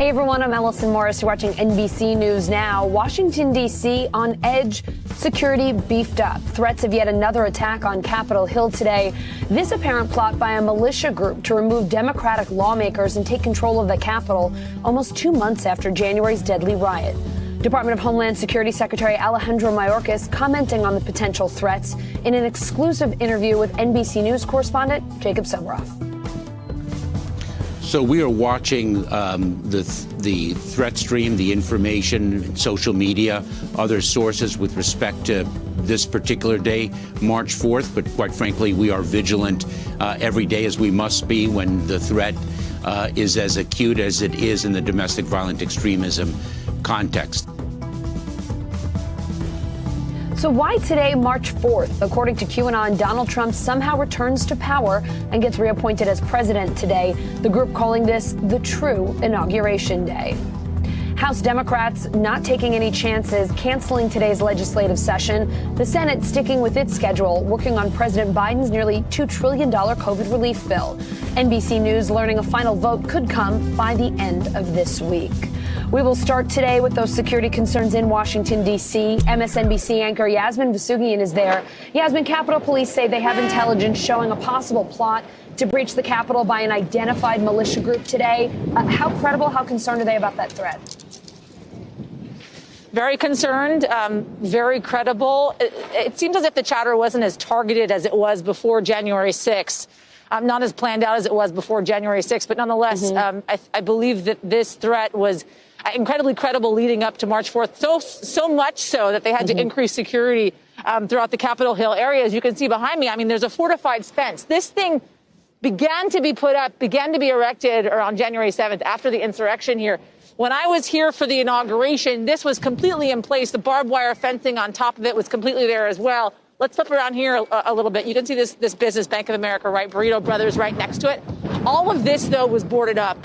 Hey everyone, I'm Ellison Morris. You're watching NBC News Now. Washington, D.C. on edge, security beefed up. Threats of yet another attack on Capitol Hill today. This apparent plot by a militia group to remove Democratic lawmakers and take control of the Capitol almost 2 months after January's deadly riot. Department of Homeland Security Secretary Alejandro Mayorkas commenting on the potential threats in an exclusive interview with NBC News correspondent Jacob Soboroff. So we are watching the threat stream, the information, social media, other sources with respect to this particular day, March 4th. But quite frankly, we are vigilant every day, as we must be when the threat is as acute as it is in the domestic violent extremism context. So why today, March 4th? According to QAnon, Donald Trump somehow returns to power and gets reappointed as president today. The group calling this the true Inauguration Day. House Democrats not taking any chances, canceling today's legislative session. The Senate sticking with its schedule, working on President Biden's nearly $2 trillion COVID relief bill. NBC News learning a final vote could come by the end of this week. We will start today with those security concerns in Washington, D.C. MSNBC anchor Yasmin Vasugian is there. Yasmin, Capitol Police say they have intelligence showing a possible plot to breach the Capitol by an identified militia group today. How credible, how concerned are they about that threat? Very concerned, very credible. It seems as if the chatter wasn't as targeted as it was before January 6th. Not as planned out as it was before January 6th, but nonetheless, I believe that this threat was incredibly credible leading up to March 4th, so much so that they had to increase security throughout the Capitol Hill area. As you can see behind me, I mean, there's a fortified fence. This thing began to be put up, began to be erected around January 7th after the insurrection here. When I was here for the inauguration, this was completely in place. The barbed wire fencing on top of it was completely there as well. Let's flip around here a little bit. You can see this business, Bank of America, right? Burrito Brothers right next to it. All of this, though, was boarded up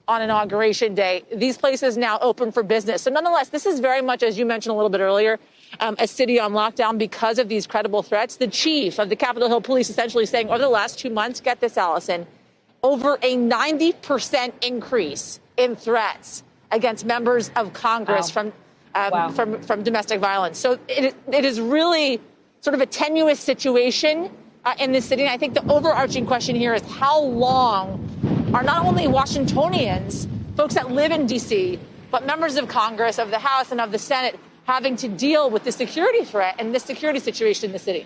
on Inauguration Day. These places now open for business. So nonetheless, this is very much, as you mentioned a little bit earlier, a city on lockdown because of these credible threats. The chief of the Capitol Hill Police essentially saying over the last 2 months, get this, Allison, over a 90% increase in threats against members of Congress from domestic violence. So it is really sort of a tenuous situation in this city. And I think the overarching question here is how long are not only Washingtonians, folks that live in D.C., but members of Congress, of the House and of the Senate having to deal with the security threat and the security situation in the city?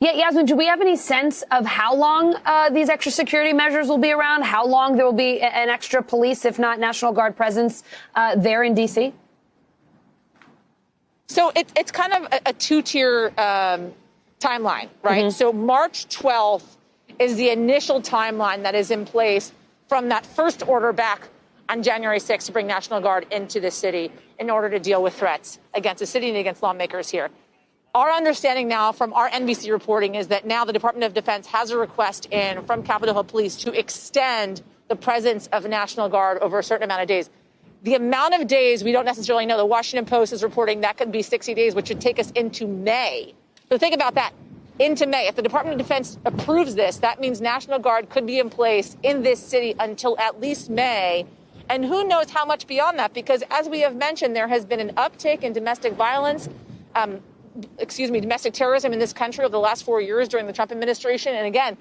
Yeah, Yasmin, do we have any sense of how long these extra security measures will be around? How long there will be an extra police, if not National Guard presence there in D.C.? So it's kind of a two-tier timeline, right? So March 12th is the initial timeline that is in place from that first order back on January 6th to bring National Guard into the city in order to deal with threats against the city and against lawmakers here. Our understanding now from our NBC reporting is that now the Department of Defense has a request in from Capitol Hill Police to extend the presence of National Guard over a certain amount of days. The amount of days, we don't necessarily know. The Washington Post is reporting that could be 60 days, which would take us into May. So think about that, into May. If the Department of Defense approves this, that means National Guard could be in place in this city until at least May. And who knows how much beyond that, because as we have mentioned, there has been an uptick in domestic violence, domestic terrorism in this country over the last 4 years during the Trump administration. And again,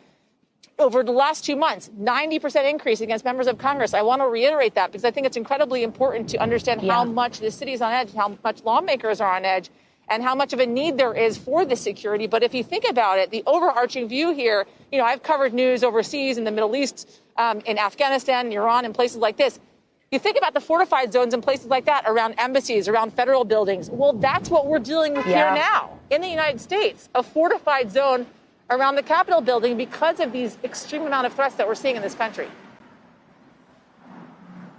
over the last 2 months, 90% increase against members of Congress. I want to reiterate that because I think it's incredibly important to understand how much the city is on edge, how much lawmakers are on edge, and how much of a need there is for this security. But if you think about it, the overarching view here, you know, I've covered news overseas in the Middle East, in Afghanistan, Iran, and places like this. You think about the fortified zones in places like that around embassies, around federal buildings. Well, that's what we're dealing with here now in the United States, a fortified zone around the Capitol building because of these extreme amount of threats that we're seeing in this country.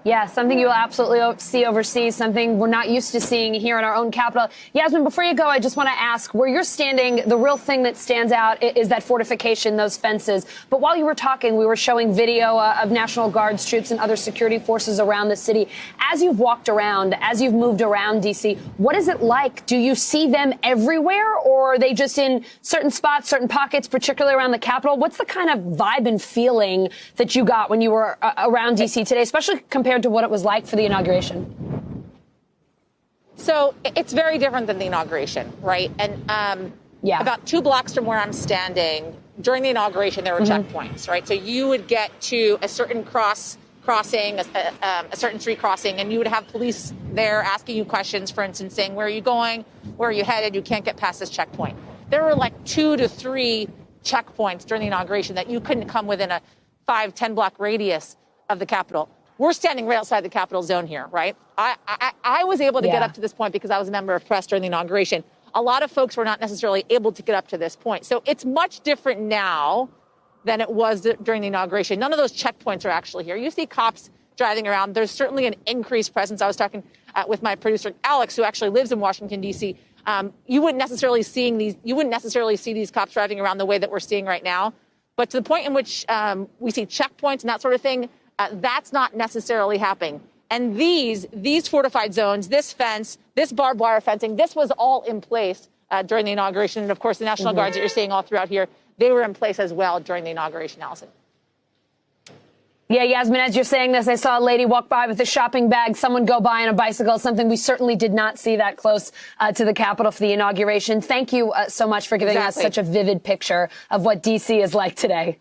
Yeah, something you'll absolutely see overseas, something we're not used to seeing here in our own capital. Yasmin, before you go, I just want to ask where you're standing. The real thing that stands out is that fortification, those fences. But while you were talking, we were showing video of National Guards troops and other security forces around the city. As you've walked around, as you've moved around D.C., what is it like? Do you see them everywhere, or are they just in certain spots, certain pockets, particularly around the Capitol? What's the kind of vibe and feeling that you got when you were around D.C. today, especially compared to what it was like for the inauguration? So it's very different than the inauguration, right? And about 2 blocks from where I'm standing, during the inauguration, there were checkpoints, right? So you would get to a certain crossing, a certain street crossing, and you would have police there asking you questions, for instance, saying, where are you going? Where are you headed? You can't get past this checkpoint. There were like 2 to 3 checkpoints during the inauguration that you couldn't come within a 5-10 block radius of the Capitol. We're standing right outside the Capitol zone here, right? I was able to get up to this point because I was a member of press during the inauguration. A lot of folks were not necessarily able to get up to this point. So it's much different now than it was during the inauguration. None of those checkpoints are actually here. You see cops driving around. There's certainly an increased presence. I was talking with my producer, Alex, who actually lives in Washington, D.C. You wouldn't necessarily see these cops driving around the way that we're seeing right now. But to the point in which we see checkpoints and that sort of thing, that's not necessarily happening. And these fortified zones, this fence, this barbed wire fencing, this was all in place during the inauguration. And of course, the National Guards that you're seeing all throughout here, they were in place as well during the inauguration, Allison. Yeah, Yasmin, as you're saying this, I saw a lady walk by with a shopping bag, someone go by on a bicycle, something we certainly did not see that close to the Capitol for the inauguration. Thank you so much for giving us such a vivid picture of what D.C. is like today.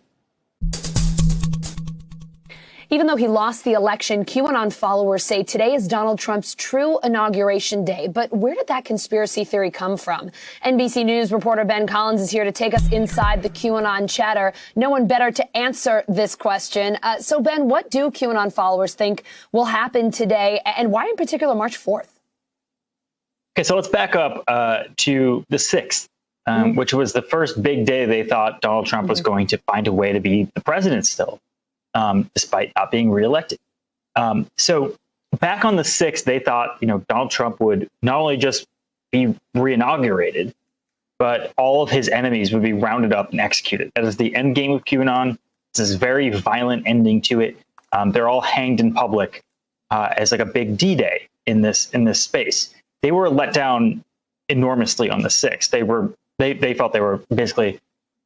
Even though he lost the election, QAnon followers say today is Donald Trump's true inauguration day. But where did that conspiracy theory come from? NBC News reporter Ben Collins is here to take us inside the QAnon chatter. No one better to answer this question. So, Ben, what do QAnon followers think will happen today, and why in particular March 4th? Okay, so let's back up to the 6th, which was the first big day they thought Donald Trump was going to find a way to be the president still. Despite not being reelected. So back on the 6th, they thought, Donald Trump would not only just be reinaugurated, but all of his enemies would be rounded up and executed. That is the end game of QAnon. It's this very violent ending to it. They're all hanged in public as like a big D-Day in this space. They were let down enormously on the 6th. They felt they were basically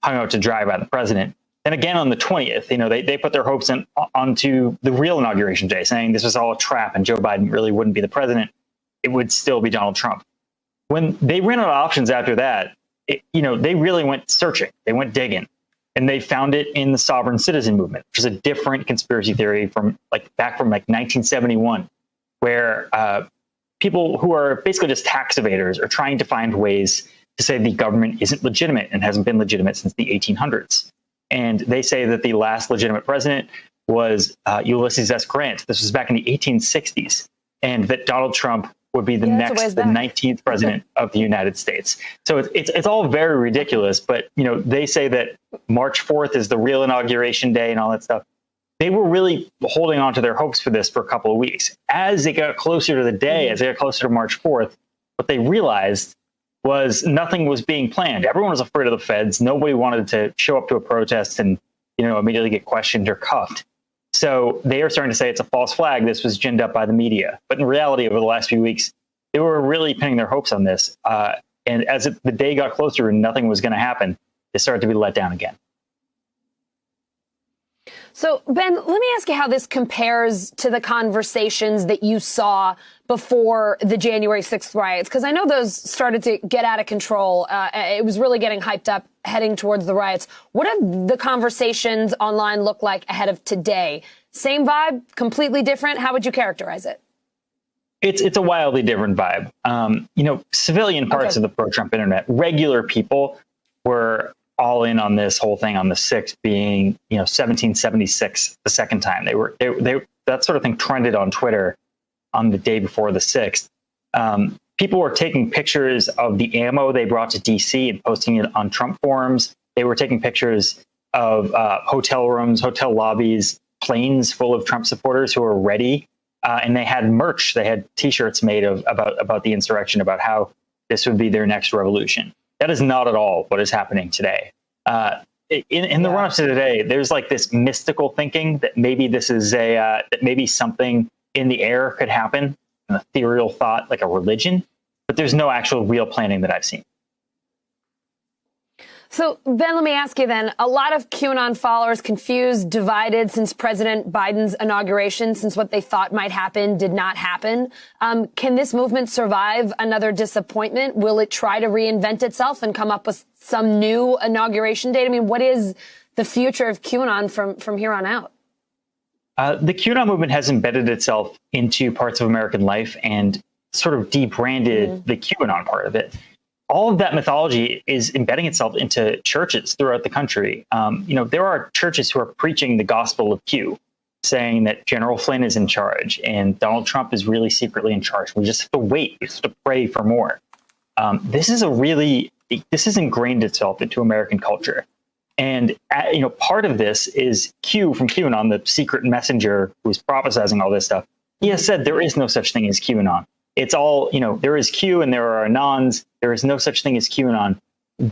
hung out to dry by the president. And again, on the 20th, they put their hopes onto the real inauguration day, saying this was all a trap and Joe Biden really wouldn't be the president. It would still be Donald Trump. When they ran out of options after that, they really went searching. They went digging, and they found it in the sovereign citizen movement, which is a different conspiracy theory from back from 1971, where people who are basically just tax evaders are trying to find ways to say the government isn't legitimate and hasn't been legitimate since the 1800s. And they say that the last legitimate president was Ulysses S. Grant. This was back in the 1860s, and that Donald Trump would be the 19th president of the United States. So it's all very ridiculous. But they say that March 4th is the real inauguration day and all that stuff. They were really holding on to their hopes for this for a couple of weeks. As they got closer to the day, as they got closer to March 4th, what they realized was nothing was being planned. Everyone was afraid of the feds. Nobody wanted to show up to a protest and, immediately get questioned or cuffed. So they are starting to say it's a false flag. This was ginned up by the media. But in reality, over the last few weeks, they were really pinning their hopes on this. And as the day got closer and nothing was going to happen, they started to be let down again. So, Ben, let me ask you how this compares to the conversations that you saw before the January 6th riots, because I know those started to get out of control. It was really getting hyped up heading towards the riots. What did the conversations online look like ahead of today? Same vibe, completely different? How would you characterize it? It's a wildly different vibe. Civilian parts of the pro-Trump internet, regular people were all in on this whole thing on the 6th being, 1776 the second time. They that sort of thing trended on Twitter on the day before the 6th. People were taking pictures of the ammo they brought to DC and posting it on Trump forums. They were taking pictures of hotel rooms, hotel lobbies, planes full of Trump supporters who were ready and they had merch. They had T-shirts made about the insurrection, about how this would be their next revolution. That is not at all what is happening today. In the run-up to today, there's like this mystical thinking that maybe this is that maybe something in the air could happen, an ethereal thought like a religion, but there's no actual real planning that I've seen. So, Ben, let me ask you then, a lot of QAnon followers confused, divided since President Biden's inauguration, since what they thought might happen did not happen. Can this movement survive another disappointment? Will it try to reinvent itself and come up with some new inauguration date? I mean, what is the future of QAnon from here on out? The QAnon movement has embedded itself into parts of American life and sort of debranded the QAnon part of it. All of that mythology is embedding itself into churches throughout the country. There are churches who are preaching the gospel of Q, saying that General Flynn is in charge and Donald Trump is really secretly in charge. We just have to wait. We just have to pray for more. This has ingrained itself into American culture. And, part of this is Q from QAnon, the secret messenger who's prophesizing all this stuff. He has said there is no such thing as QAnon. It's all, there is Q and there are Anons. There is no such thing as QAnon.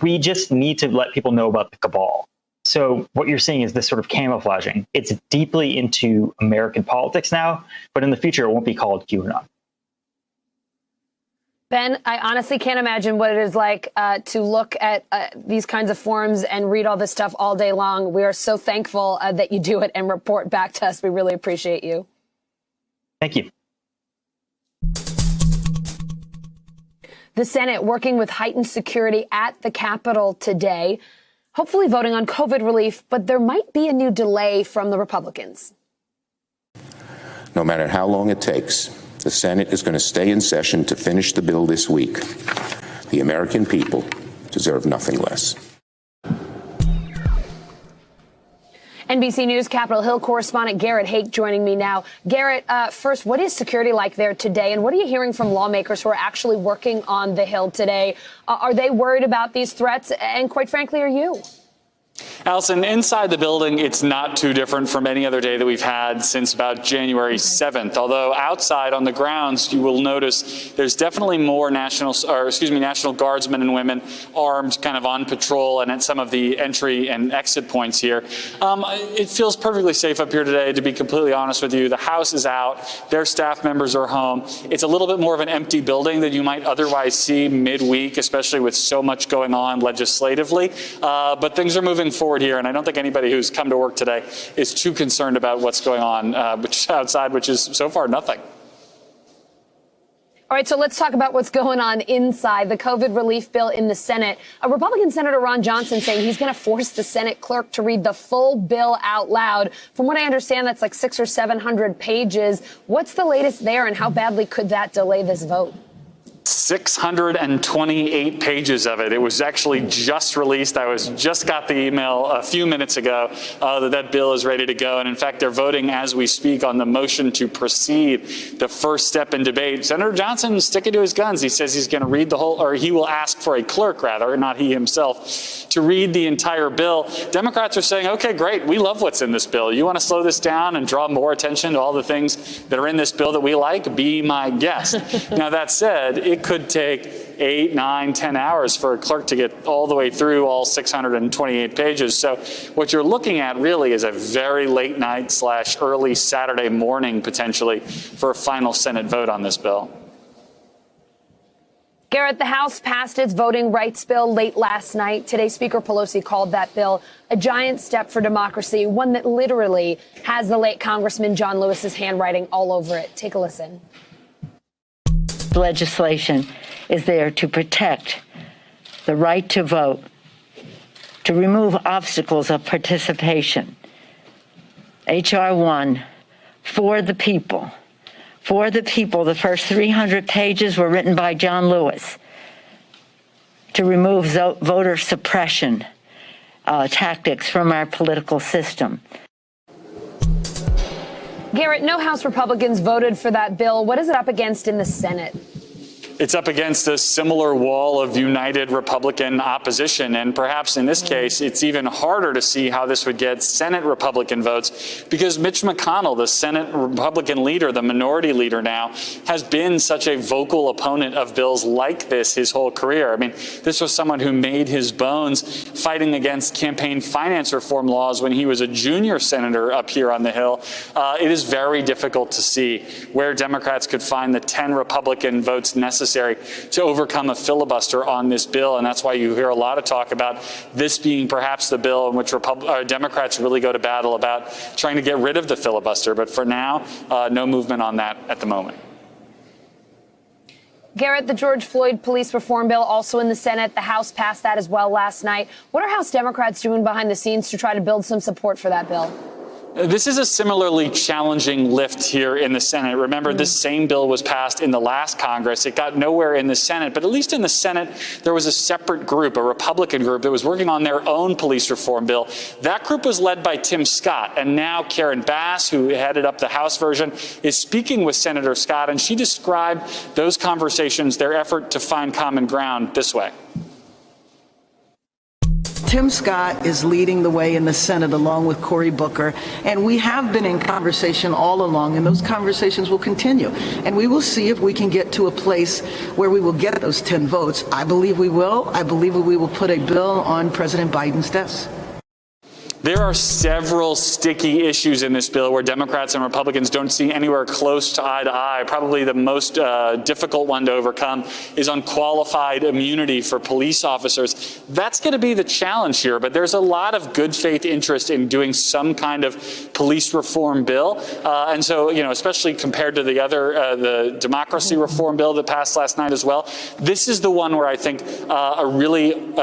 We just need to let people know about the cabal. So what you're seeing is this sort of camouflaging. It's deeply into American politics now, but in the future, it won't be called QAnon. Ben, I honestly can't imagine what it is like to look at these kinds of forums and read all this stuff all day long. We are so thankful that you do it and report back to us. We really appreciate you. Thank you. The Senate working with heightened security at the Capitol today, hopefully voting on COVID relief, but there might be a new delay from the Republicans. No matter how long it takes, the Senate is going to stay in session to finish the bill this week. The American people deserve nothing less. NBC News Capitol Hill correspondent Garrett Hake joining me now. Garrett, first, what is security like there today? And what are you hearing from lawmakers who are actually working on the Hill today? Are they worried about these threats? And quite frankly, are you? Allison, inside the building, it's not too different from any other day that we've had since about January 7th. Although outside on the grounds, you will notice there's definitely more National Guardsmen and women armed, kind of on patrol and at some of the entry and exit points here. It feels perfectly safe up here today, to be completely honest with you. The House is out. Their staff members are home. It's a little bit more of an empty building than you might otherwise see midweek, especially with so much going on legislatively. But things are moving forward here, and I don't think anybody who's come to work today is too concerned about what's going on, which is outside, which is so far nothing. All right, so let's talk about what's going on inside the COVID relief bill in the Senate. Republican Senator Ron Johnson saying he's going to force the Senate clerk to read the full bill out loud. From what I understand, that's like 600 or 700 pages. What's the latest there, and how badly could that delay this vote? 628 pages of it. It was actually just released. I just got the email a few minutes ago that bill is ready to go. And in fact, they're voting as we speak on the motion to proceed, the first step in debate. Senator Johnson sticking to his guns. He says he's going to read the whole, or he will ask for a clerk, rather, not he himself, to read the entire bill. Democrats are saying, okay, great. We love what's in this bill. You want to slow this down and draw more attention to all the things that are in this bill that we like? Be my guest. Now, that said, it could take 8, 9, 10 hours for a clerk to get all the way through all 628 pages. So what you're looking at really is a very late night / early Saturday morning, potentially, for a final Senate vote on this bill. Garrett, the House passed its voting rights bill late last night. Today, Speaker Pelosi called that bill a giant step for democracy, one that literally has the late Congressman John Lewis's handwriting all over it. Take a listen. Legislation is there to protect the right to vote, to remove obstacles of participation. H.R. 1, for the people. For the people, the first 300 pages were written by John Lewis to remove voter suppression tactics from our political system. Garrett, no House Republicans voted for that bill. What is it up against in the Senate? it's up against a similar wall of united Republican opposition. And perhaps in this case, it's even harder to see how this would get Senate Republican votes, because Mitch McConnell, the Senate Republican leader, the minority leader now, has been such a vocal opponent of bills like this his whole career. I mean, this was someone who made his bones fighting against campaign finance reform laws when he was a junior senator up here on the Hill. It is very difficult to see where Democrats could find the 10 Republican votes necessary to overcome a filibuster on this bill. And that's why you hear a lot of talk about this being perhaps the bill in which Democrats really go to battle about trying to get rid of the filibuster. But for now, no movement on that at the moment. Garrett, the George Floyd police reform bill also in the Senate. The House passed that as well last night. What are House Democrats doing behind the scenes to try to build some support for that bill? This is a similarly challenging lift here in the Senate. Remember, this same bill was passed in the last Congress. It got nowhere in the Senate, but at least in the Senate, there was a separate group, a Republican group, that was working on their own police reform bill. That group was led by Tim Scott, and now Karen Bass, who headed up the House version, is speaking with Senator Scott, and she described those conversations, their effort to find common ground, this way. Tim Scott is leading the way in the Senate along with Cory Booker, and we have been in conversation all along, and those conversations will continue. And we will see if we can get to a place where we will get those 10 votes. I believe we will. I believe we will put a bill on President Biden's desk. There are several sticky issues in this bill where Democrats and Republicans don't see anywhere close to eye to eye. Probably the most difficult one to overcome is on qualified immunity for police officers. That's going to be the challenge here, but there's a lot of good faith interest in doing some kind of police reform bill. And so, you know, especially compared to the other, the democracy reform bill that passed last night as well, this is the one where I think a really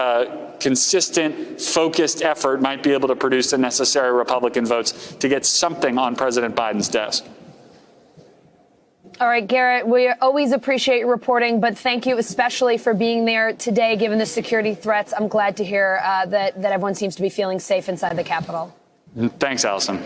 consistent, focused effort might be able to produce the necessary Republican votes to get something on President Biden's desk. All right, Garrett, we always appreciate your reporting, but thank you especially for being there today, given the security threats. I'm glad to hear that everyone seems to be feeling safe inside the Capitol. Thanks, Allison.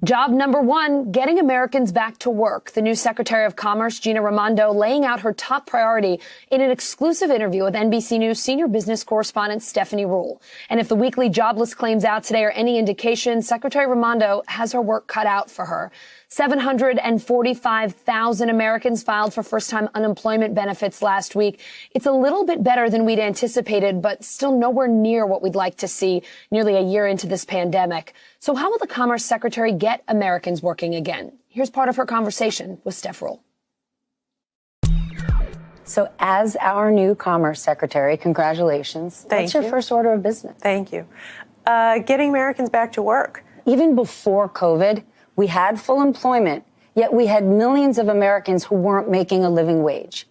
Job number one, getting Americans back to work. The new Secretary of Commerce, Gina Raimondo, laying out her top priority in an exclusive interview with NBC News senior business correspondent Stephanie Ruhle. And if the weekly jobless claims out today are any indication, Secretary Raimondo has her work cut out for her. 745,000 Americans filed for first-time unemployment benefits last week. It's a little bit better than we'd anticipated, but still nowhere near what we'd like to see nearly a year into this pandemic. So how will the Commerce Secretary get Americans working again? Here's part of her conversation with Steph Ruhle. So as our new Commerce Secretary, congratulations. What's your first order of business? Thank you. Getting Americans back to work. Even before COVID, we had full employment, yet we had millions of Americans who weren't making a living wage.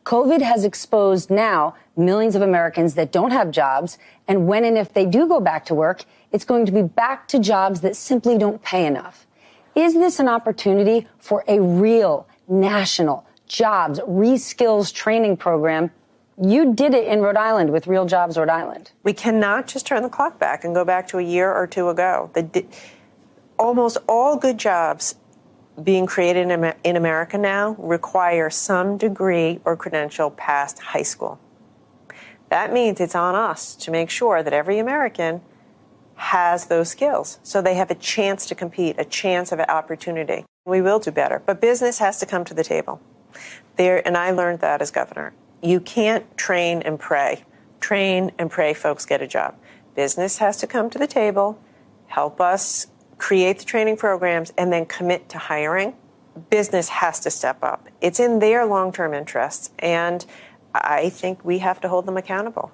COVID has exposed now millions of Americans that don't have jobs, and when and if they do go back to work, it's going to be back to jobs that simply don't pay enough. Is this an opportunity for a real national jobs reskills training program? You did it in Rhode Island with Real Jobs Rhode Island. We cannot just turn the clock back and go back to a year or two ago. Almost all good jobs being created in America now require some degree or credential past high school. That means it's on us to make sure that every American has those skills so they have a chance to compete, a chance of an opportunity. We will do better, but business has to come to the table. And I learned that as governor. You can't train and pray. Train and pray folks get a job. Business has to come to the table, help us create the training programs, and then commit to hiring. Business has to step up. It's in their long-term interests, and I think we have to hold them accountable.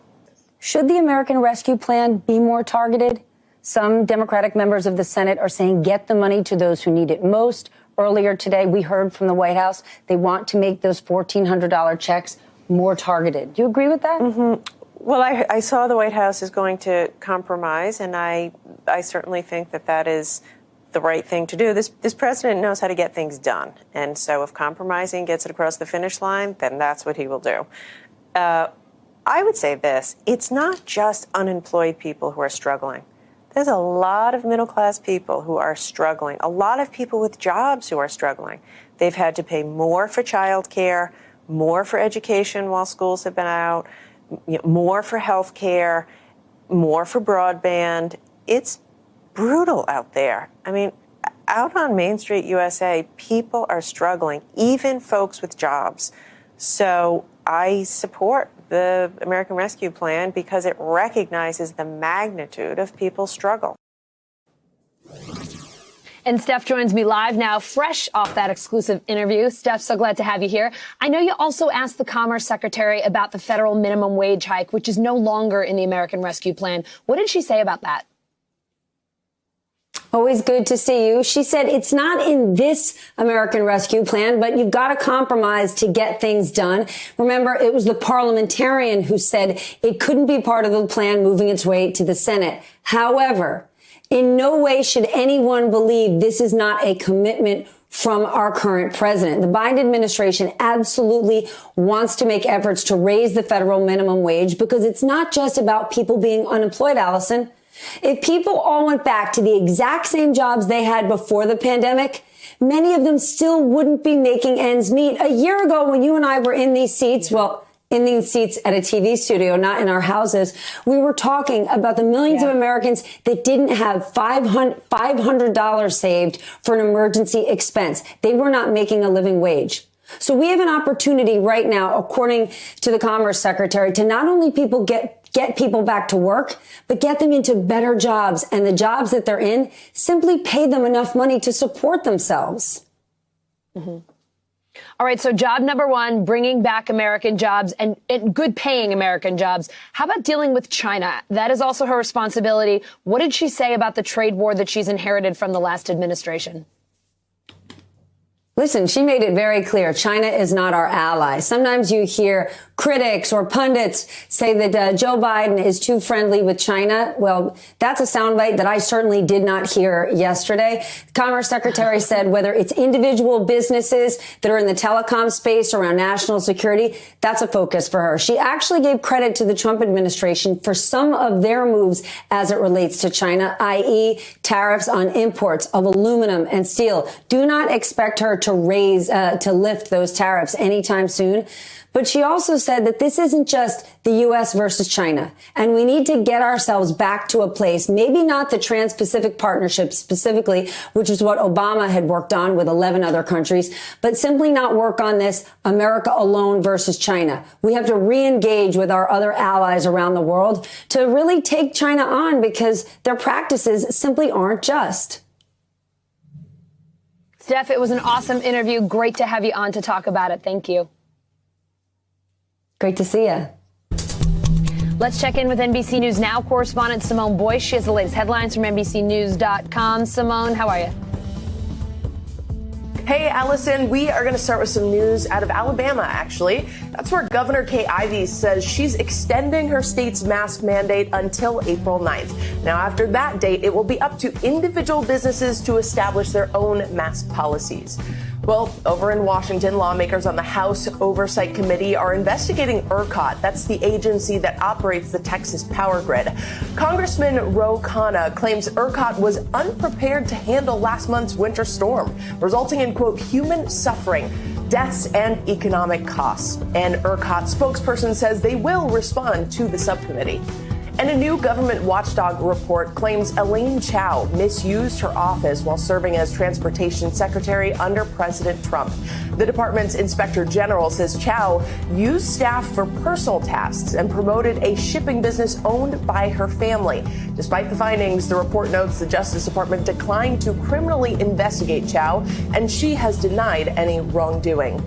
Should the American Rescue Plan be more targeted? Some Democratic members of the Senate are saying get the money to those who need it most. Earlier today, we heard from the White House they want to make those $1,400 checks more targeted. Do you agree with that? Mm-hmm. Well, I saw the White House is going to compromise, and I certainly think that is the right thing to do. This president knows how to get things done. And so if compromising gets it across the finish line, then that's what he will do. I would say this. It's not just unemployed people who are struggling. There's a lot of middle-class people who are struggling, a lot of people with jobs who are struggling. They've had to pay more for childcare, more for education while schools have been out, more for health care, more for broadband. It's brutal out there. I mean, out on Main Street, USA, people are struggling, even folks with jobs. So I support the American Rescue Plan because it recognizes the magnitude of people's struggle. And Steph joins me live now, fresh off that exclusive interview. Steph, so glad to have you here. I know you also asked the Commerce Secretary about the federal minimum wage hike, which is no longer in the American Rescue Plan. What did she say about that? Always good to see you. She said it's not in this American Rescue Plan, but you've got to compromise to get things done. Remember, it was the parliamentarian who said it couldn't be part of the plan moving its way to the Senate. However, in no way should anyone believe this is not a commitment from our current president. The Biden administration absolutely wants to make efforts to raise the federal minimum wage because it's not just about people being unemployed, Allison. If people all went back to the exact same jobs they had before the pandemic, many of them still wouldn't be making ends meet. A year ago, when you and I were in these seats, in these seats at a TV studio, not in our houses, we were talking about the millions of Americans that didn't have $500 saved for an emergency expense. They were not making a living wage. So we have an opportunity right now, according to the Commerce Secretary, to not only get people back to work, but get them into better jobs. And the jobs that they're in, simply pay them enough money to support themselves. Mm-hmm. All right. So job number one, bringing back American jobs and good paying American jobs. How about dealing with China? That is also her responsibility. What did she say about the trade war that she's inherited from the last administration? Listen, she made it very clear. China is not our ally. Sometimes you hear critics or pundits say that Joe Biden is too friendly with China. Well, that's a soundbite that I certainly did not hear yesterday. The Commerce Secretary said whether it's individual businesses that are in the telecom space around national security, that's a focus for her. She actually gave credit to the Trump administration for some of their moves as it relates to China, i.e. tariffs on imports of aluminum and steel. Do not expect her to lift those tariffs anytime soon. But she also said that this isn't just the U.S. versus China, and we need to get ourselves back to a place, maybe not the Trans-Pacific Partnership specifically, which is what Obama had worked on with 11 other countries, but simply not work on this America alone versus China. We have to re-engage with our other allies around the world to really take China on because their practices simply aren't just. Steph, it was an awesome interview. Great to have you on to talk about it. Thank you. Great to see you. Let's check in with NBC News Now correspondent Simone Boyce. She has the latest headlines from NBCnews.com. Simone, how are you? Hey, Allison, we are going to start with some news out of Alabama, actually. That's where Governor Kay Ivey says she's extending her state's mask mandate until April 9th. Now, after that date, it will be up to individual businesses to establish their own mask policies. Well, over in Washington, lawmakers on the House Oversight Committee are investigating ERCOT. That's the agency that operates the Texas power grid. Congressman Ro Khanna claims ERCOT was unprepared to handle last month's winter storm, resulting in, quote, human suffering, deaths, and economic costs. An ERCOT spokesperson says they will respond to the subcommittee. And a new government watchdog report claims Elaine Chao misused her office while serving as transportation secretary under President Trump. The department's inspector general says Chao used staff for personal tasks and promoted a shipping business owned by her family. Despite the findings, the report notes the Justice Department declined to criminally investigate Chao, and she has denied any wrongdoing.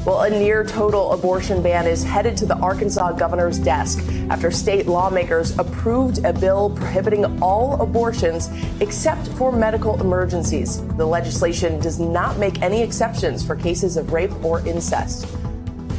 Well, a near total abortion ban is headed to the Arkansas governor's desk after state lawmakers approved a bill prohibiting all abortions except for medical emergencies. The legislation does not make any exceptions for cases of rape or incest.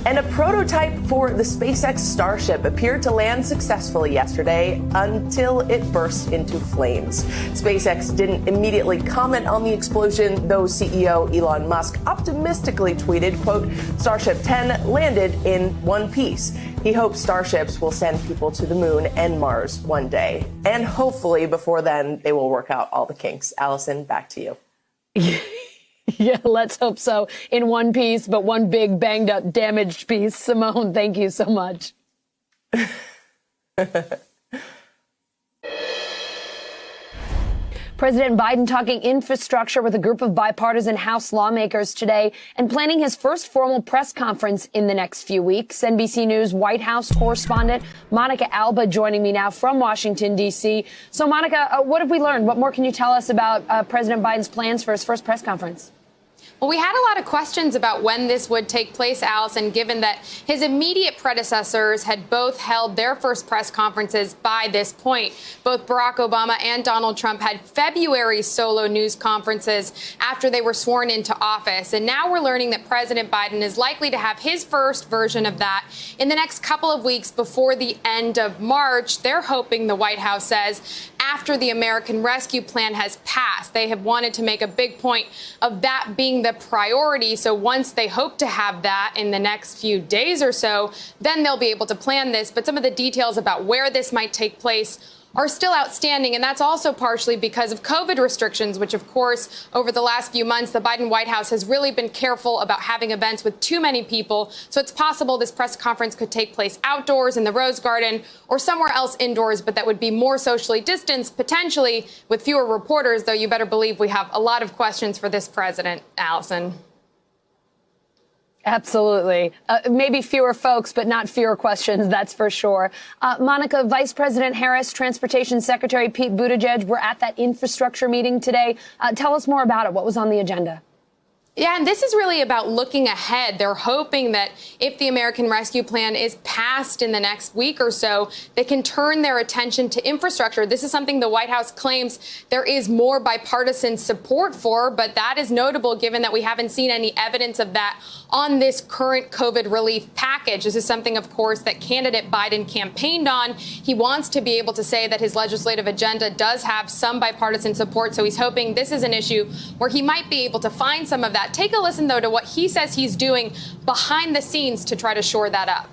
And a prototype for the SpaceX Starship appeared to land successfully yesterday until it burst into flames. SpaceX didn't immediately comment on the explosion, though CEO Elon Musk optimistically tweeted, quote, Starship 10 landed in one piece. He hopes Starships will send people to the moon and Mars one day. And hopefully before then, they will work out all the kinks. Allison, back to you. Yeah, let's hope so. In one piece, but one big banged up, damaged piece. Simone, thank you so much. President Biden talking infrastructure with a group of bipartisan House lawmakers today and planning his first formal press conference in the next few weeks. NBC News White House correspondent Monica Alba joining me now from Washington, D.C. So, Monica, what have we learned? What more can you tell us about President Biden's plans for his first press conference? Well, we had a lot of questions about when this would take place, Allison, given that his immediate predecessors had both held their first press conferences by this point. Both Barack Obama and Donald Trump had February solo news conferences after they were sworn into office. And now we're learning that President Biden is likely to have his first version of that in the next couple of weeks before the end of March. They're hoping, the White House says, after the American Rescue Plan has passed. They have wanted to make a big point of that being the priority. So once they hope to have that in the next few days or so, then they'll be able to plan this. But some of the details about where this might take place are still outstanding. And that's also partially because of COVID restrictions, which, of course, over the last few months, the Biden White House has really been careful about having events with too many people. So it's possible this press conference could take place outdoors in the Rose Garden or somewhere else indoors, but that would be more socially distanced, potentially with fewer reporters, though you better believe we have a lot of questions for this president, Allison. Absolutely. Maybe fewer folks, but not fewer questions, that's for sure. Monica, Vice President Harris, Transportation Secretary Pete Buttigieg were at that infrastructure meeting today. Tell us more about it. What was on the agenda? Yeah, and this is really about looking ahead. They're hoping that if the American Rescue Plan is passed in the next week or so, they can turn their attention to infrastructure. This is something the White House claims there is more bipartisan support for, but that is notable given that we haven't seen any evidence of that on this current COVID relief package. This is something, of course, that candidate Biden campaigned on. He wants to be able to say that his legislative agenda does have some bipartisan support, so he's hoping this is an issue where he might be able to find some of that. Take a listen, though, to what he says he's doing behind the scenes to try to shore that up.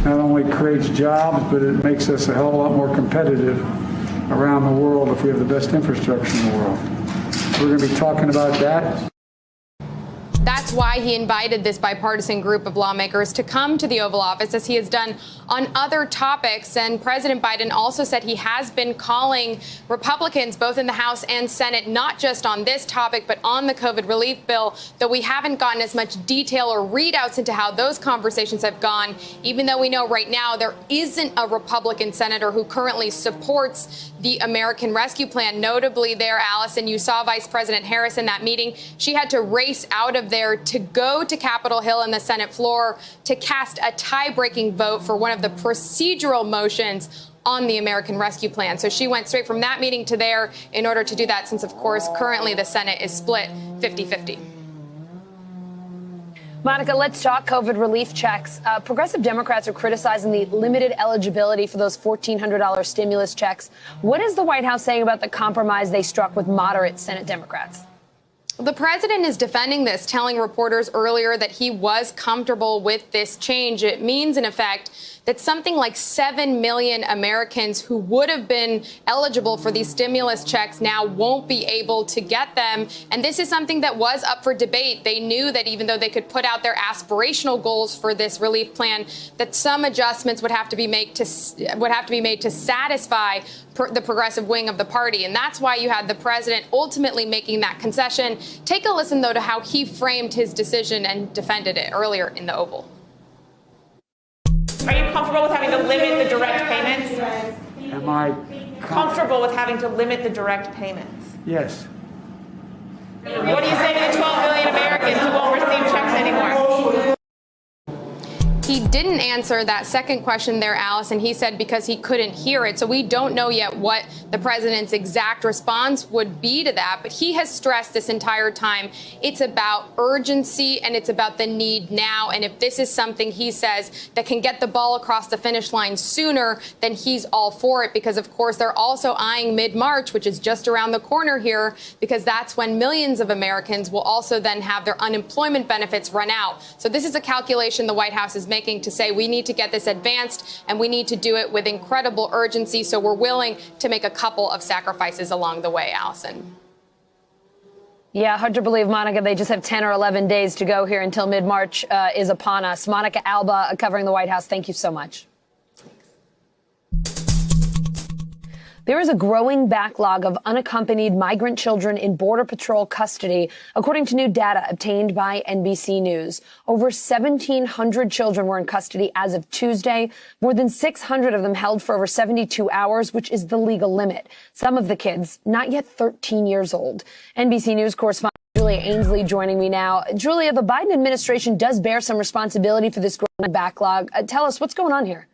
Not only creates jobs, but it makes us a hell of a lot more competitive around the world if we have the best infrastructure in the world. We're going to be talking about that. That's why he invited this bipartisan group of lawmakers to come to the Oval Office, as he has done on other topics. And President Biden also said he has been calling Republicans, both in the House and Senate, not just on this topic, but on the COVID relief bill, though we haven't gotten as much detail or readouts into how those conversations have gone, even though we know right now there isn't a Republican senator who currently supports the American Rescue Plan. Notably there, Allison, you saw Vice President Harris in that meeting. She had to race out of there to go to Capitol Hill in the Senate floor to cast a tie-breaking vote for one of the procedural motions on the American Rescue Plan. So she went straight from that meeting to there in order to do that, since, of course, currently the Senate is split 50-50. Monica, let's talk COVID relief checks. Progressive Democrats are criticizing the limited eligibility for those $1,400 stimulus checks. What is the White House saying about the compromise they struck with moderate Senate Democrats? The president is defending this, telling reporters earlier that he was comfortable with this change. It means, in effect, that something like 7 million Americans who would have been eligible for these stimulus checks now won't be able to get them. And this is something that was up for debate. They knew that even though they could put out their aspirational goals for this relief plan, that some adjustments would have to be made to satisfy the progressive wing of the party. And that's why you had the president ultimately making that concession. Take a listen, though, to how he framed his decision and defended it earlier in the Oval. Are you comfortable with having to limit the direct payments? Am I Comfortable with having to limit the direct payments? Yes. What do you say to the 12 million Americans who won't receive checks anymore? He didn't answer that second question there, Allison. He said because he couldn't hear it. So we don't know yet what the president's exact response would be to that. But he has stressed this entire time it's about urgency and it's about the need now. And if this is something he says that can get the ball across the finish line sooner, then he's all for it. Because, of course, they're also eyeing mid-March, which is just around the corner here, because that's when millions of Americans will also then have their unemployment benefits run out. So this is a calculation the White House is making to say we need to get this advanced and we need to do it with incredible urgency. So we're willing to make a couple of sacrifices along the way, Allison. Yeah, hard to believe, Monica. They just have 10 or 11 days to go here until mid-March is upon us. Monica Alba covering the White House. Thank you so much. There is a growing backlog of unaccompanied migrant children in Border Patrol custody, according to new data obtained by NBC News. Over 1,700 children were in custody as of Tuesday, more than 600 of them held for over 72 hours, which is the legal limit. Some of the kids not yet 13 years old. NBC News correspondent Julia Ainsley joining me now. Julia, the Biden administration does bear some responsibility for this growing backlog. Tell us what's going on here.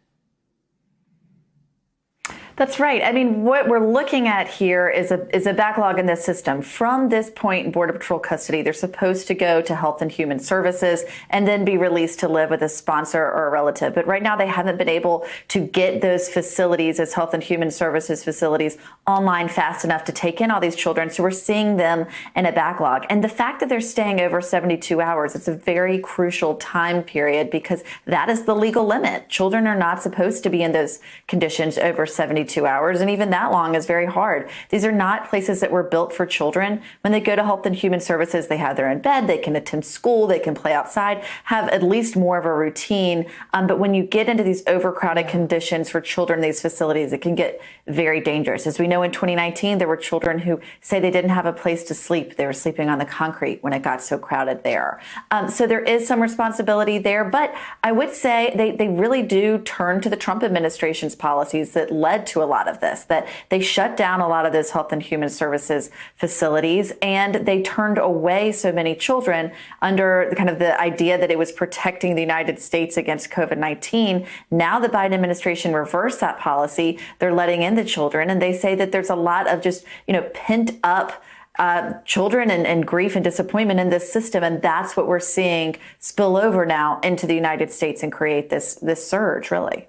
That's right. I mean, what we're looking at here is a backlog in this system. From this point in Border Patrol custody, they're supposed to go to Health and Human Services and then be released to live with a sponsor or a relative. But right now, they haven't been able to get those facilities, as Health and Human Services facilities, online fast enough to take in all these children. So we're seeing them in a backlog. And the fact that they're staying over 72 hours, it's a very crucial time period because that is the legal limit. Children are not supposed to be in those conditions over 72 hours, and even that long is very hard. These are not places that were built for children. When they go to Health and Human Services, they have their own bed, they can attend school, they can play outside, have at least more of a routine. But when you get into these overcrowded conditions for children in these facilities, it can get very dangerous. As we know, in 2019, there were children who say they didn't have a place to sleep. They were sleeping on the concrete when it got so crowded there. So there is some responsibility there, but I would say they really do turn to the Trump administration's policies that led to a lot of this, that they shut down a lot of those Health and Human Services facilities, and they turned away so many children under the kind of the idea that it was protecting the United States against COVID-19. Now the Biden administration reversed that policy. They're letting in the children, and they say that there's a lot of just, pent up children and grief and disappointment in this system. And that's what we're seeing spill over now into the United States and create this surge, really.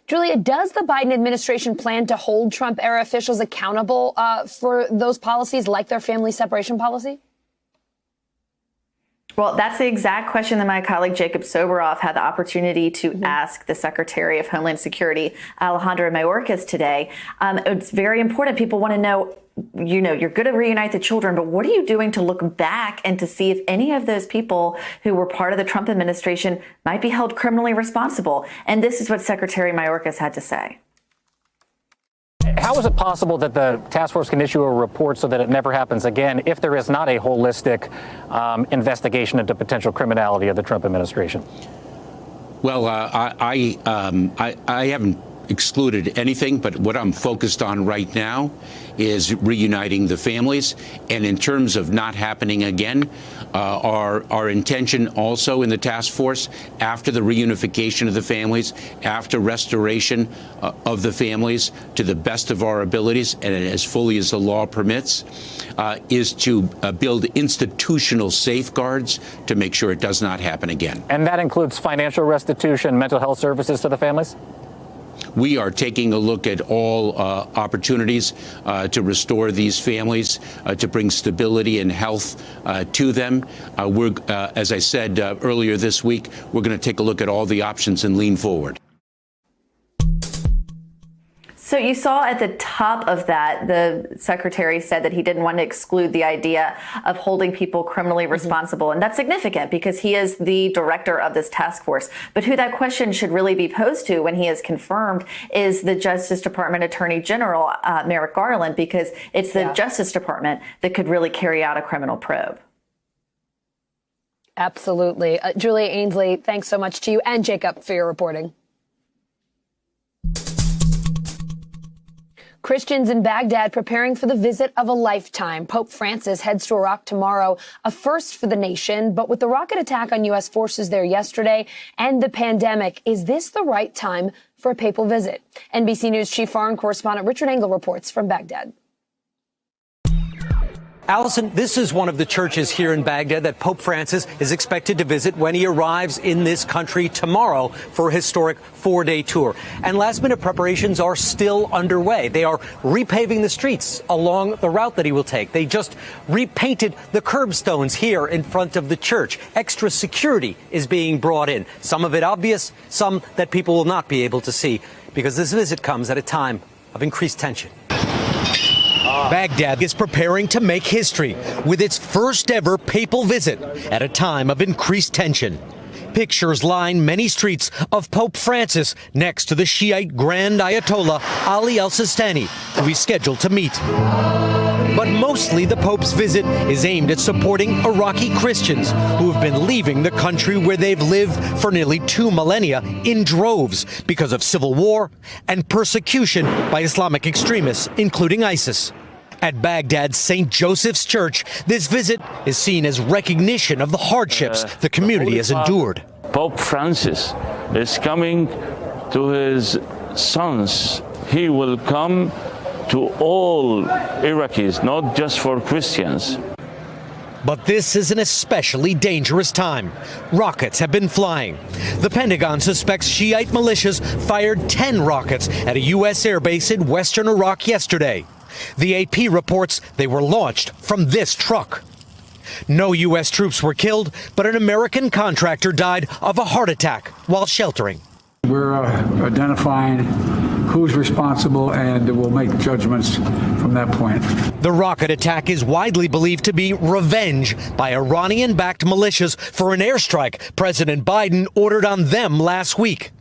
Julia, does the Biden administration plan to hold Trump-era officials accountable for those policies, like their family separation policy? Well, that's the exact question that my colleague Jacob Soboroff had the opportunity to ask the Secretary of Homeland Security, Alejandro Mayorkas, today. It's very important. People want to know, you're going to reunite the children, but what are you doing to look back and to see if any of those people who were part of the Trump administration might be held criminally responsible? And this is what Secretary Mayorkas had to say. How is it possible that the task force can issue a report so that it never happens again if there is not a holistic investigation into potential criminality of the Trump administration? Well, I haven't excluded anything, but what I'm focused on right now is reuniting the families. And in terms of not happening again, our intention also in the task force, after the reunification of the families, after restoration of the families to the best of our abilities and as fully as the law permits, is to build institutional safeguards to make sure it does not happen again. And that includes financial restitution, mental health services to the families? We are taking a look at all opportunities to restore these families, to bring stability and health to them. As I said earlier this week, we're going to take a look at all the options and lean forward. So you saw at the top of that, the secretary said that he didn't want to exclude the idea of holding people criminally responsible. And that's significant because he is the director of this task force. But who that question should really be posed to when he is confirmed is the Justice Department Attorney General, Merrick Garland, because it's the Justice Department that could really carry out a criminal probe. Absolutely. Julia Ainsley, thanks so much to you and Jacob for your reporting. Christians in Baghdad preparing for the visit of a lifetime. Pope Francis heads to Iraq tomorrow, a first for the nation. But with the rocket attack on U.S. forces there yesterday and the pandemic, is this the right time for a papal visit? NBC News chief foreign correspondent Richard Engel reports from Baghdad. Allison, this is one of the churches here in Baghdad that Pope Francis is expected to visit when he arrives in this country tomorrow for a historic 4-day tour. And last-minute preparations are still underway. They are repaving the streets along the route that he will take. They just repainted the curbstones here in front of the church. Extra security is being brought in, some of it obvious, some that people will not be able to see, because this visit comes at a time of increased tension. Baghdad is preparing to make history with its first ever papal visit at a time of increased tension. Pictures line many streets of Pope Francis next to the Shiite Grand Ayatollah Ali al-Sistani, who he's scheduled to meet. But mostly the Pope's visit is aimed at supporting Iraqi Christians who have been leaving the country where they've lived for nearly 2 millennia in droves because of civil war and persecution by Islamic extremists, including ISIS. At Baghdad's St. Joseph's Church, this visit is seen as recognition of the hardships the community has endured. Pope Francis is coming to his sons. He will come to all Iraqis, not just for Christians. But this is an especially dangerous time. Rockets have been flying. The Pentagon suspects Shiite militias fired 10 rockets at a U.S. airbase in western Iraq yesterday. The AP reports they were launched from this truck. No U.S. troops were killed, but an American contractor died of a heart attack while sheltering. We're identifying who's responsible, and we'll make judgments from that point. The rocket attack is widely believed to be revenge by Iranian-backed militias for an airstrike President Biden ordered on them last week.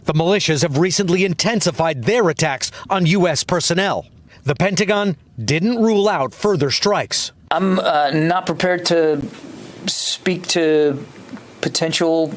The militias have recently intensified their attacks on U.S. personnel. The Pentagon didn't rule out further strikes. I'm not prepared to speak to potential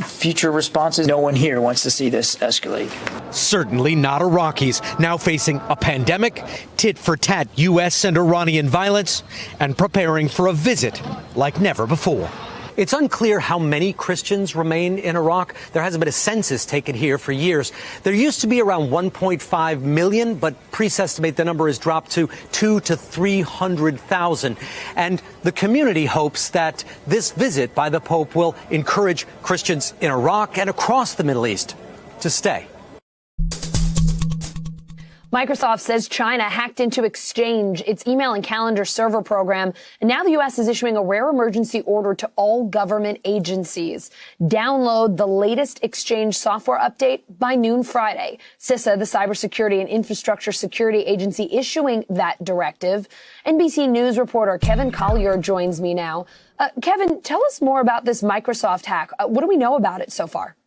future responses. No one here wants to see this escalate. Certainly not Iraqis, now facing a pandemic, tit-for-tat U.S. and Iranian violence, and preparing for a visit like never before. It's unclear how many Christians remain in Iraq. There hasn't been a census taken here for years. There used to be around 1.5 million, but priests estimate the number has dropped to 200,000 to 300,000. And the community hopes that this visit by the Pope will encourage Christians in Iraq and across the Middle East to stay. Microsoft says China hacked into Exchange, its email and calendar server program, and now the U.S. is issuing a rare emergency order to all government agencies. Download the latest Exchange software update by noon Friday. CISA, the Cybersecurity and Infrastructure Security Agency, issuing that directive. NBC News reporter Kevin Collier joins me now. Kevin, tell us more about this Microsoft hack. What do we know about it so far?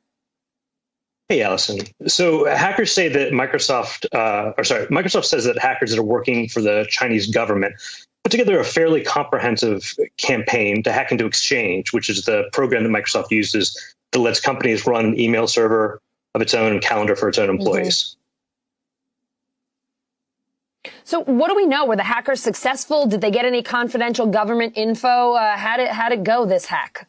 Hey, Allison. So hackers say that Microsoft says that hackers that are working for the Chinese government put together a fairly comprehensive campaign to hack into Exchange, which is the program that Microsoft uses that lets companies run an email server of its own and calendar for its own employees. So what do we know? Were the hackers successful? Did they get any confidential government info? How'd it go, this hack?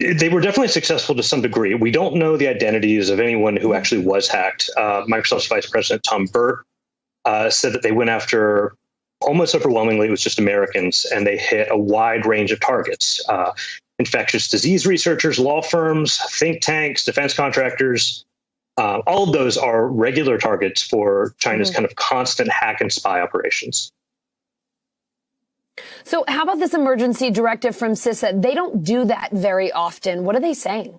They were definitely successful to some degree. We don't know the identities of anyone who actually was hacked. Microsoft's Vice President Tom Burt said that they went after, almost overwhelmingly, it was just Americans, and they hit a wide range of targets. Infectious disease researchers, law firms, think tanks, defense contractors. All of those are regular targets for China's kind of constant hack and spy operations. So how about this emergency directive from CISA? They don't do that very often. What are they saying?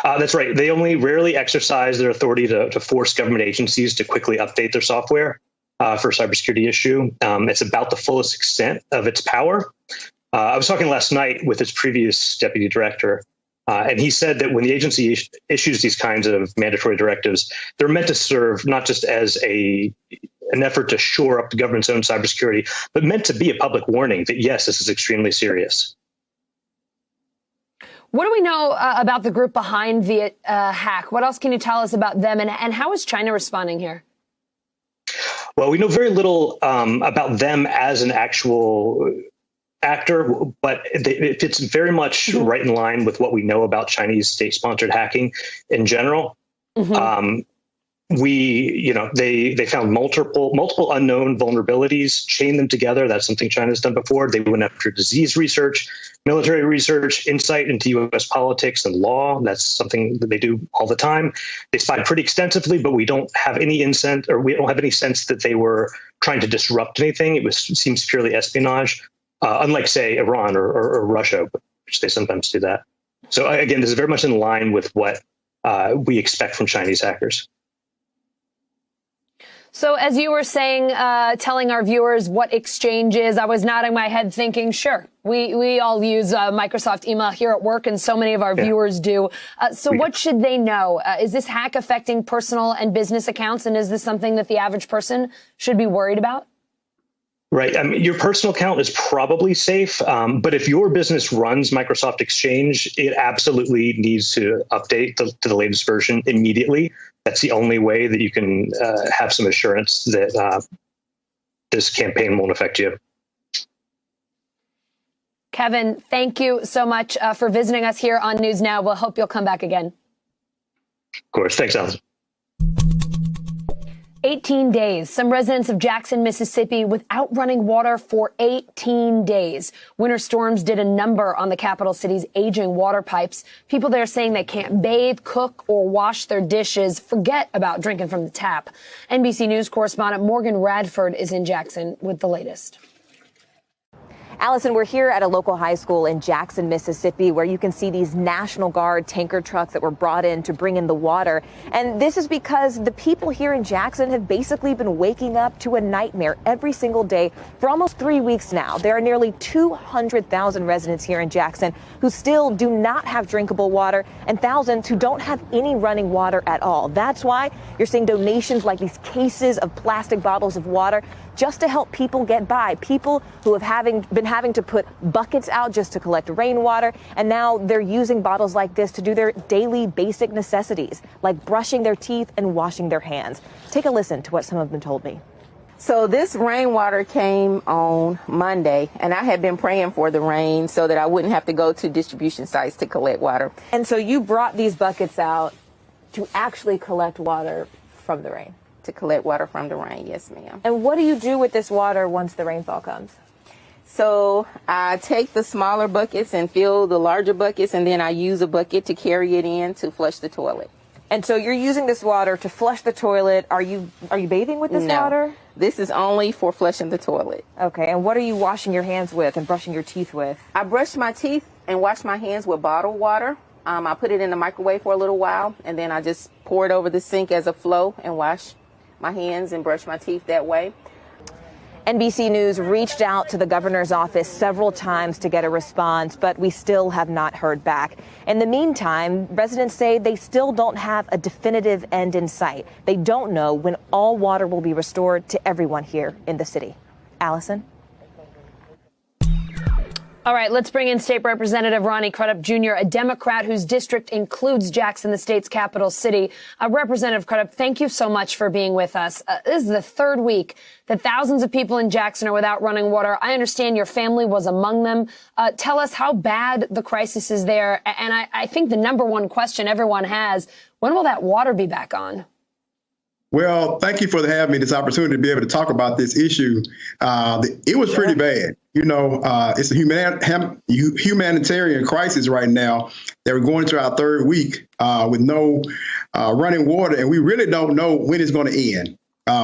That's right. They only rarely exercise their authority to force government agencies to quickly update their software for a cybersecurity issue. It's about the fullest extent of its power. I was talking last night with its previous deputy director, and he said that when the agency issues these kinds of mandatory directives, they're meant to serve not just as an effort to shore up the government's own cybersecurity, but meant to be a public warning that, yes, this is extremely serious. What do we know about the group behind the hack? What else can you tell us about them, and how is China responding here? Well, we know very little about them as an actual actor, but it fits very much right in line with what we know about Chinese state-sponsored hacking in general. They found multiple unknown vulnerabilities, chained them together. That's something China's done before. They went after disease research, military research, insight into U.S. politics and law. That's something that they do all the time. They spied pretty extensively, but we don't have any sense that they were trying to disrupt anything. It seems purely espionage, unlike, say, Iran or Russia, which they sometimes do that. So again, this is very much in line with what we expect from Chinese hackers. So as you were saying, telling our viewers what Exchange is, I was nodding my head thinking, sure, we all use Microsoft email here at work, and so many of our viewers do. So what should they know? Is this hack affecting personal and business accounts, and is this something that the average person should be worried about? Right. I mean, your personal account is probably safe, but if your business runs Microsoft Exchange, it absolutely needs to update to the latest version immediately. That's the only way that you can have some assurance that this campaign won't affect you. Kevin, thank you so much for visiting us here on News Now. We'll hope you'll come back again. Of course. Thanks, Allison. 18 days. Some residents of Jackson, Mississippi, without running water for 18 days. Winter storms did a number on the capital city's aging water pipes. People there saying they can't bathe, cook, or wash their dishes. Forget about drinking from the tap. NBC News correspondent Morgan Radford is in Jackson with the latest. Allison, we're here at a local high school in Jackson, Mississippi, where you can see these National Guard tanker trucks that were brought in to bring in the water. And this is because the people here in Jackson have basically been waking up to a nightmare every single day for almost 3 weeks now. There are nearly 200,000 residents here in Jackson who still do not have drinkable water, and thousands who don't have any running water at all. That's why you're seeing donations like these cases of plastic bottles of water just to help people get by. People who have been having to put buckets out just to collect rainwater, and now they're using bottles like this to do their daily basic necessities, like brushing their teeth and washing their hands. Take a listen to what some of them told me. So this rainwater came on Monday, and I had been praying for the rain so that I wouldn't have to go to distribution sites to collect water. And so you brought these buckets out to actually collect water from the rain? To collect water from the rain, yes, ma'am. And what do you do with this water once the rainfall comes? So I take the smaller buckets and fill the larger buckets, and then I use a bucket to carry it in to flush the toilet. And so you're using this water to flush the toilet. Are you bathing with this water? This is only for flushing the toilet. Okay, and what are you washing your hands with and brushing your teeth with? I brush my teeth and wash my hands with bottled water. I put it in the microwave for a little while, and then I just pour it over the sink as a flow and wash my hands and brush my teeth that way. NBC News reached out to the governor's office several times to get a response, but we still have not heard back. In the meantime, residents say they still don't have a definitive end in sight. They don't know when all water will be restored to everyone here in the city. Allison? All right, let's bring in State Representative Ronnie Cruup Jr., a Democrat whose district includes Jackson, the state's capital city. Representative Cruup, thank you so much for being with us. This is the third week that thousands of people in Jackson are without running water. I understand your family was among them. Tell us how bad the crisis is there. And I think the number one question everyone has, when will that water be back on? Well, thank you for having me this opportunity to be able to talk about this issue. It was pretty bad. You know, it's a humanitarian crisis right now that we're going into our third week with no running water, and we really don't know when it's going to end.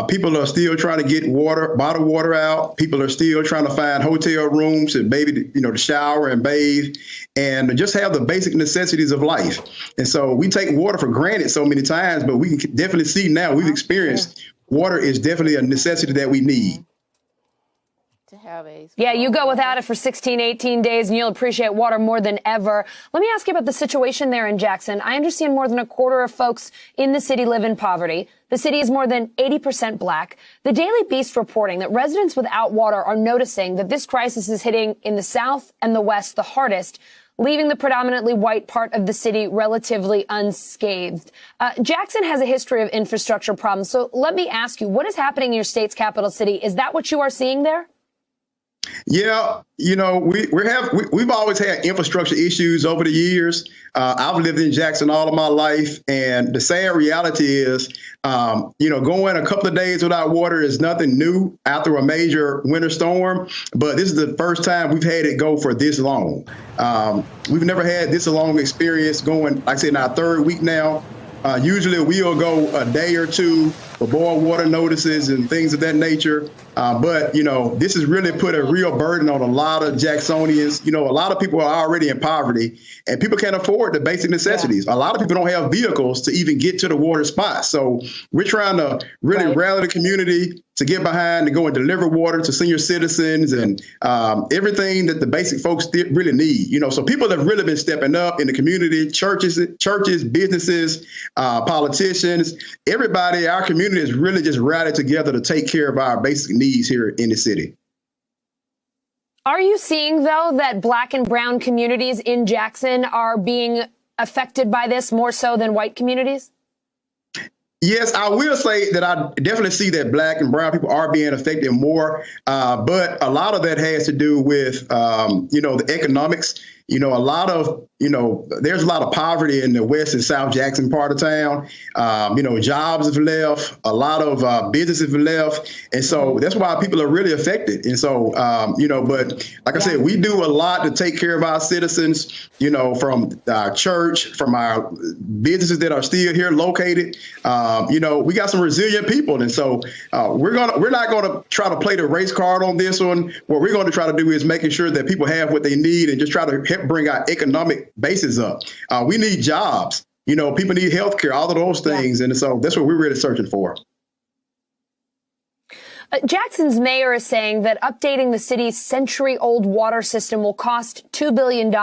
People are still trying to get water, bottled water out. People are still trying to find hotel rooms and to shower and bathe and just have the basic necessities of life. And so we take water for granted so many times, but we can definitely see now we've experienced water is definitely a necessity that we need. Yeah, you go without it for 16, 18 days, and you'll appreciate water more than ever. Let me ask you about the situation there in Jackson. I understand more than a quarter of folks in the city live in poverty. The city is more than 80% black. The Daily Beast reporting that residents without water are noticing that this crisis is hitting in the South and the West the hardest, leaving the predominantly white part of the city relatively unscathed. Jackson has a history of infrastructure problems. So let me ask you, what is happening in your state's capital city? Is that what you are seeing there? Yeah, you know, we've always had infrastructure issues over the years. I've lived in Jackson all of my life, and the sad reality is, going a couple of days without water is nothing new after a major winter storm. But this is the first time we've had it go for this long. We've never had this long experience going, like I said, in our third week now. Usually we'll go a day or two for boil water notices and things of that nature. But, this has really put a real burden on a lot of Jacksonians. A lot of people are already in poverty and people can't afford the basic necessities. A lot of people don't have vehicles to even get to the water spots. So we're trying to really rally the community to get behind, to go and deliver water to senior citizens and everything that the basic folks really need. So people have really been stepping up in the community, churches, businesses, politicians, everybody. Our community is really just rallied together to take care of our basic needs here in the city. Are you seeing, though, that Black and brown communities in Jackson are being affected by this more so than white communities? Yes, I will say that I definitely see that Black and brown people are being affected more, but a lot of that has to do with, the economics. A lot of, there's a lot of poverty in the West and South Jackson part of town. Jobs have left, a lot of businesses have left. And so that's why people are really affected. And so, but like I said, we do a lot to take care of our citizens, from our church, from our businesses that are still here located. We got some resilient people. And so we're not going to try to play the race card on this one. What we're going to try to do is making sure that people have what they need and just try to help bring our economic basis up. We need jobs. People need health care, all of those things. And so that's what we're really searching for. Jackson's mayor is saying that updating the city's century-old water system will cost $2 billion,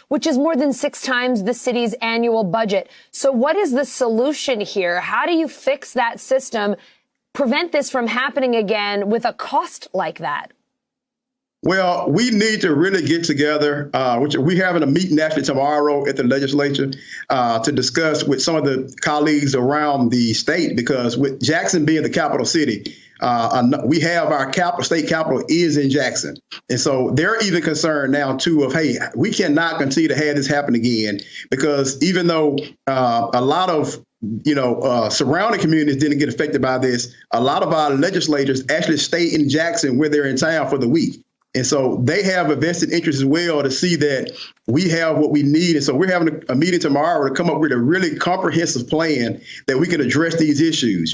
which is more than 6 times the city's annual budget. So what is the solution here? How do you fix that system, prevent this from happening again with a cost like that? Well, we need to really get together, which we're having a meeting actually tomorrow at the legislature to discuss with some of the colleagues around the state, because with Jackson being the capital city, we have our state capital is in Jackson. And so they're even concerned now, too, of, hey, we cannot continue to have this happen again, because even though a lot of surrounding communities didn't get affected by this, a lot of our legislators actually stay in Jackson where they're in town for the week. And so they have a vested interest as well to see that we have what we need. And so we're having a meeting tomorrow to come up with a really comprehensive plan that we can address these issues.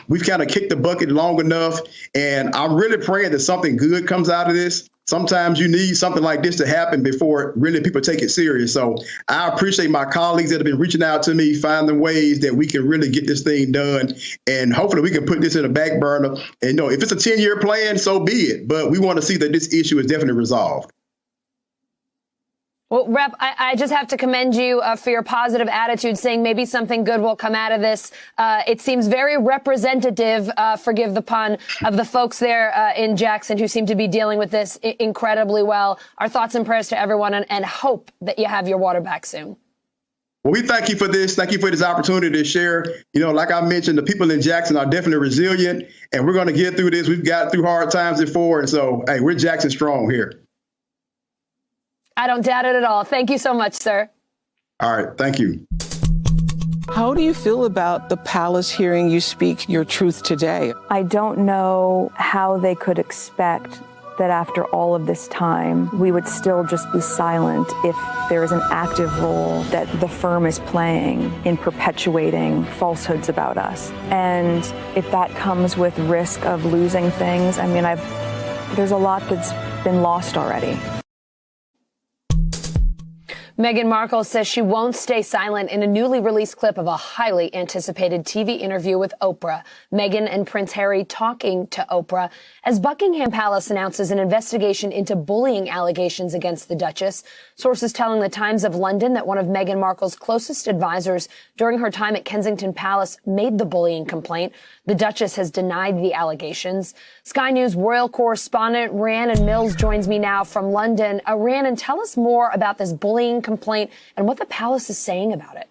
We've kind of kicked the bucket long enough, and I'm really praying that something good comes out of this. Sometimes you need something like this to happen before really people take it serious. So I appreciate my colleagues that have been reaching out to me, finding ways that we can really get this thing done. And hopefully we can put this in a back burner. And if it's a 10-year plan, so be it. But we want to see that this issue is definitely resolved. Well, Rep, I just have to commend you for your positive attitude, saying maybe something good will come out of this. It seems very representative, forgive the pun, of the folks there in Jackson who seem to be dealing with this incredibly well. Our thoughts and prayers to everyone, and hope that you have your water back soon. Well, we thank you for this. Thank you for this opportunity to share. Like I mentioned, the people in Jackson are definitely resilient, and we're going to get through this. We've got through hard times before. And so, hey, we're Jackson strong here. I don't doubt it at all. Thank you so much, sir. All right. Thank you. How do you feel about the palace hearing you speak your truth today? I don't know how they could expect that after all of this time, we would still just be silent if there is an active role that the firm is playing in perpetuating falsehoods about us. And if that comes with risk of losing things, there's a lot that's been lost already. Meghan Markle says she won't stay silent in a newly released clip of a highly anticipated TV interview with Oprah. Meghan and Prince Harry talking to Oprah as Buckingham Palace announces an investigation into bullying allegations against the Duchess. Sources telling the Times of London that one of Meghan Markle's closest advisors during her time at Kensington Palace made the bullying complaint. The Duchess has denied the allegations. Sky News royal correspondent Rhiannon Mills joins me now from London. Rhiannon, tell us more about this bullying complaint and what the palace is saying about it.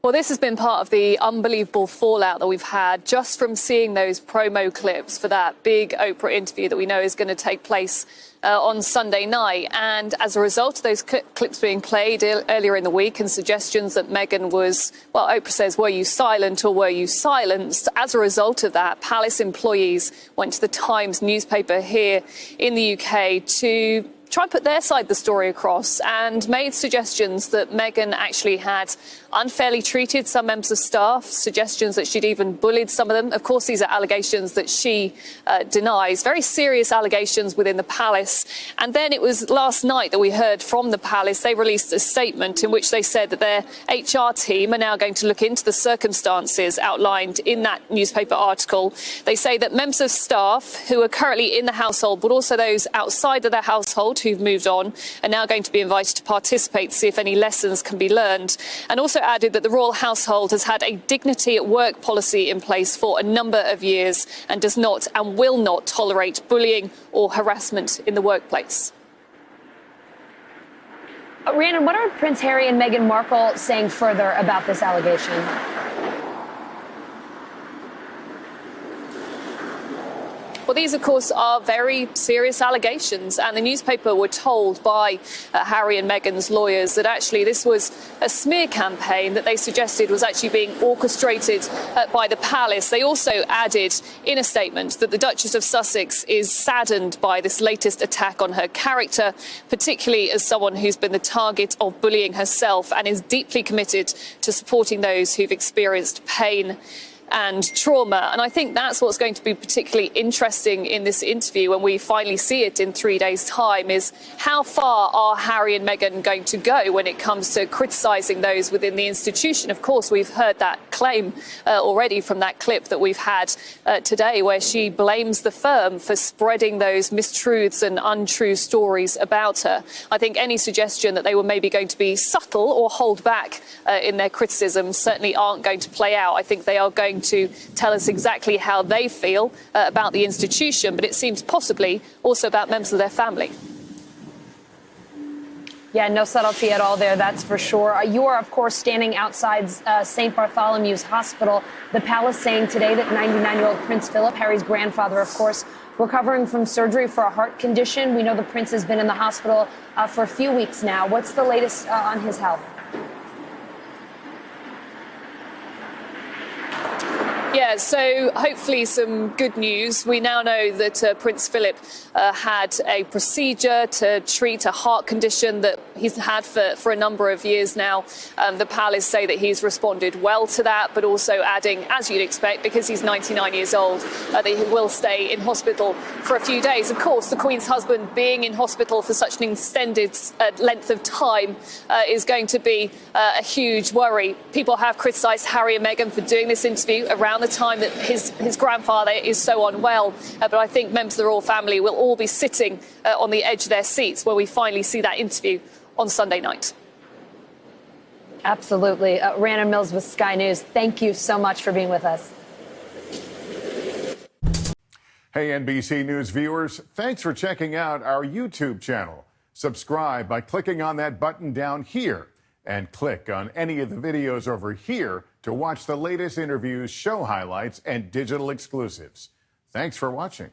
Well, this has been part of the unbelievable fallout that we've had just from seeing those promo clips for that big Oprah interview that we know is going to take place on Sunday night. And as a result of those clips being played earlier in the week and suggestions that Meghan was, well, Oprah says, were you silent or were you silenced? As a result of that, palace employees went to the Times newspaper here in the UK to try and put their side of the story across and made suggestions that Meghan actually had unfairly treated some members of staff, suggestions that she'd even bullied some of them. Of course, these are allegations that she denies, very serious allegations within the palace. And then it was last night that we heard from the palace. They released a statement in which they said that their HR team are now going to look into the circumstances outlined in that newspaper article. They say that members of staff who are currently in the household, but also those outside of their household who've moved on, are now going to be invited to participate to see if any lessons can be learned. And also added that the royal household has had a dignity at work policy in place for a number of years and does not and will not tolerate bullying or harassment in the workplace. Rhiannon, what are Prince Harry and Meghan Markle saying further about this allegation? Well, these, of course, are very serious allegations, and the newspaper were told by Harry and Meghan's lawyers that actually this was a smear campaign that they suggested was actually being orchestrated by the palace. They also added in a statement that the Duchess of Sussex is saddened by this latest attack on her character, particularly as someone who's been the target of bullying herself, and is deeply committed to supporting those who've experienced pain and trauma. And I think that's what's going to be particularly interesting in this interview when we finally see it in 3 days' time, is how far are Harry and Meghan going to go when it comes to criticising those within the institution. Of course, we've heard that claim already from that clip that we've had today, where she blames the firm for spreading those mistruths and untrue stories about her. I think any suggestion that they were maybe going to be subtle or hold back in their criticism certainly aren't going to play out. I think they are going to tell us exactly how they feel about the institution, but it seems possibly also about members of their family. Yeah, no subtlety at all there, that's for sure. You are, of course, standing outside St. Bartholomew's Hospital. The palace saying today that 99-year-old Prince Philip, Harry's grandfather, of course, recovering from surgery for a heart condition. We know the prince has been in the hospital for a few weeks now. What's the latest on his health? Yeah, so hopefully some good news. We now know that Prince Philip had a procedure to treat a heart condition that he's had for a number of years now. The palace say that he's responded well to that, but also adding, as you'd expect, because he's 99 years old, that he will stay in hospital for a few days. Of course, the Queen's husband being in hospital for such an extended length of time is going to be a huge worry. People have criticised Harry and Meghan for doing this interview around the time that his grandfather is so unwell. But I think members of the royal family will all be sitting on the edge of their seats when we finally see that interview on Sunday night. Absolutely. Rhiannon Mills with Sky News, thank you so much for being with us. Hey, NBC News viewers, thanks for checking out our YouTube channel. Subscribe by clicking on that button down here, and click on any of the videos over here to watch the latest interviews, show highlights, and digital exclusives. Thanks for watching.